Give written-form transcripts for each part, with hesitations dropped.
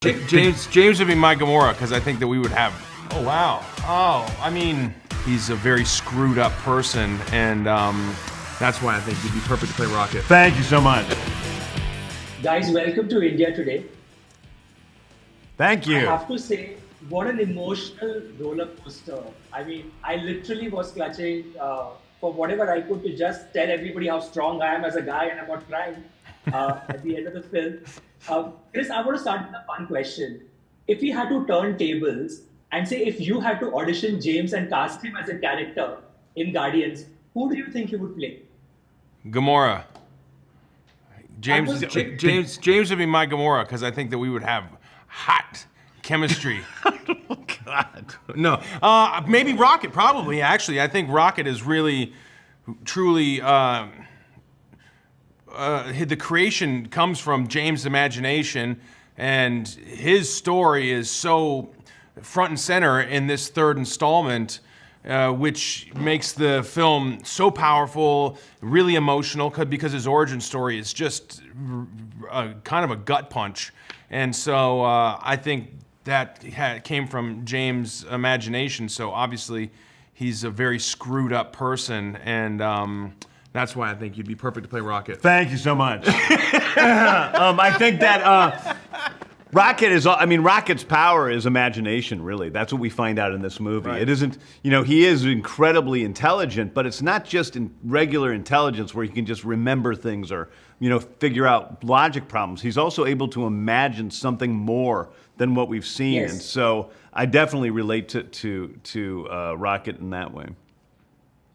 James would be my Gamora because I think that we would have. Oh wow. Oh, I mean, he's a very screwed up person, and that's why I think he'd be perfect to play Rocket. Thank you so much. Guys, welcome to India today. Thank you. I have to say, what an emotional roller coaster. I mean, I literally was clutching for whatever I could to just tell everybody how strong I am as a guy and I'm not crying at the end of the film. Chris, I want to start with a fun question. If we had to turn tables and say if you had to audition James and cast him as a character in Guardians, who do you think you would play? Gamora. James would be my Gamora because I think that we would have hot chemistry. Oh, God. No, maybe Rocket. Probably, actually, I think Rocket is really, truly. The creation comes from James' imagination, and his story is so front and center in this third installment. Which makes the film so powerful, really emotional, because his origin story is just kind of a gut punch. And so I think that came from James' imagination. So obviously he's a very screwed up person, and that's why I think you'd be perfect to play Rocket. Thank you so much. I think that Rocket's power is imagination, really. That's what we find out in this movie. Right. It isn't, he is incredibly intelligent, but it's not just in regular intelligence where he can just remember things or, figure out logic problems. He's also able to imagine something more than what we've seen. Yes. And so I definitely relate to Rocket in that way.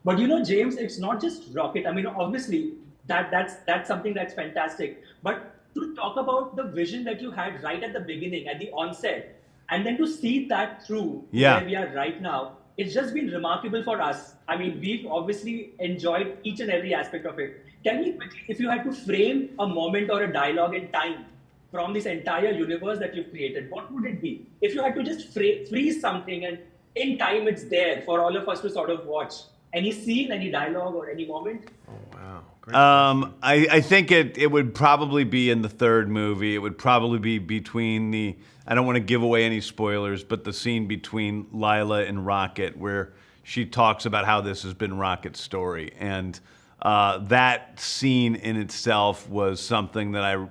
But James, it's not just Rocket. I mean, obviously, that's something that's fantastic. But to talk about the vision that you had right at the beginning, at the onset, and then to see that through where we are right now, it's just been remarkable for us. I mean, we've obviously enjoyed each and every aspect of it. Can you quickly, if you had to frame a moment or a dialogue in time from this entire universe that you've created, what would it be? If you had to just freeze something and in time it's there for all of us to sort of watch. Any scene, any dialogue, or any moment? Oh, wow. I think it would probably be in the third movie. It would probably be between I don't want to give away any spoilers, but the scene between Lila and Rocket where she talks about how this has been Rocket's story. And that scene in itself was something that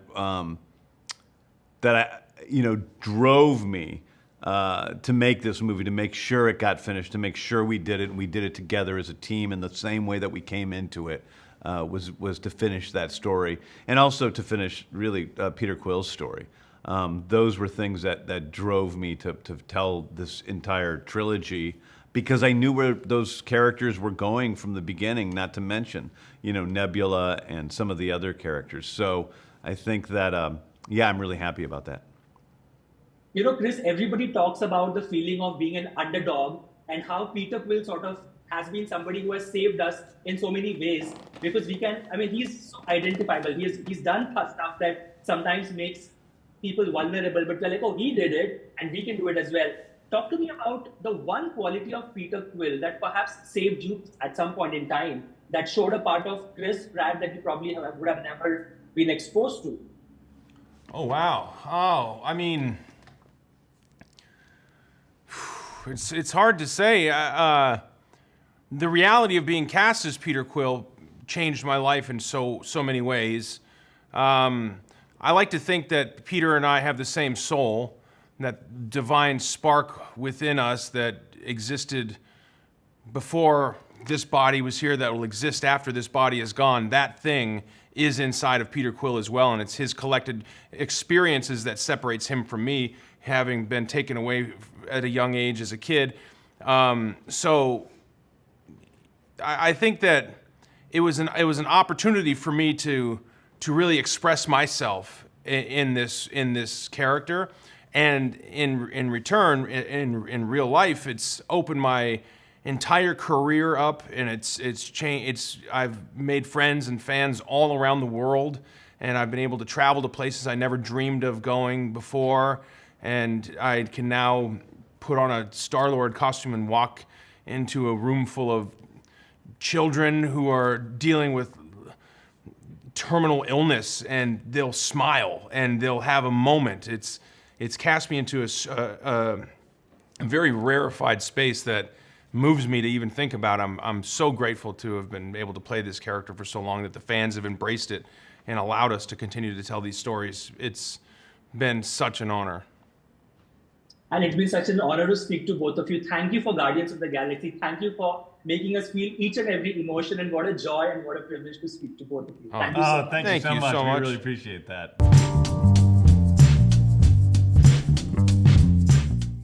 drove me to make this movie, to make sure it got finished, to make sure we did it, and we did it together as a team in the same way that we came into it. Was to finish that story, and also to finish really Peter Quill's story. Those were things that drove me to tell this entire trilogy, because I knew where those characters were going from the beginning, not to mention Nebula and some of the other characters. So I think that I'm really happy about that. Chris, everybody talks about the feeling of being an underdog and how Peter Quill sort of has been somebody who has saved us in so many ways, because he's so identifiable. He's done stuff that sometimes makes people vulnerable, but we're like, oh, he did it and we can do it as well. Talk to me about the one quality of Peter Quill that perhaps saved you at some point in time, that showed a part of Chris Pratt that you probably would have never been exposed to. Oh, wow. Oh, I mean, it's hard to say. The reality of being cast as Peter Quill changed my life in so many ways. I like to think that Peter and I have the same soul, that divine spark within us that existed before this body was here, that will exist after this body is gone. That thing is inside of Peter Quill as well, and it's his collected experiences that separates him from me, having been taken away at a young age as a kid. So I think that it was an opportunity for me to really express myself in this character, and in return, in real life, it's opened my entire career up, and it's changed. I've made friends and fans all around the world, and I've been able to travel to places I never dreamed of going before, and I can now put on a Star-Lord costume and walk into a room full of children who are dealing with terminal illness, and they'll smile and they'll have a moment. it's cast me into a very rarefied space that moves me to even think about. I'm so grateful to have been able to play this character for so long, that the fans have embraced it and allowed us to continue to tell these stories. It's been such an honor. And it's been such an honor to speak to both of you. Thank you for Guardians of the Galaxy. Thank you for making us feel each and every emotion, and what a joy and what a privilege to speak to both of you. Thank you so much. Thank you so Thank you much. so We much. really appreciate that.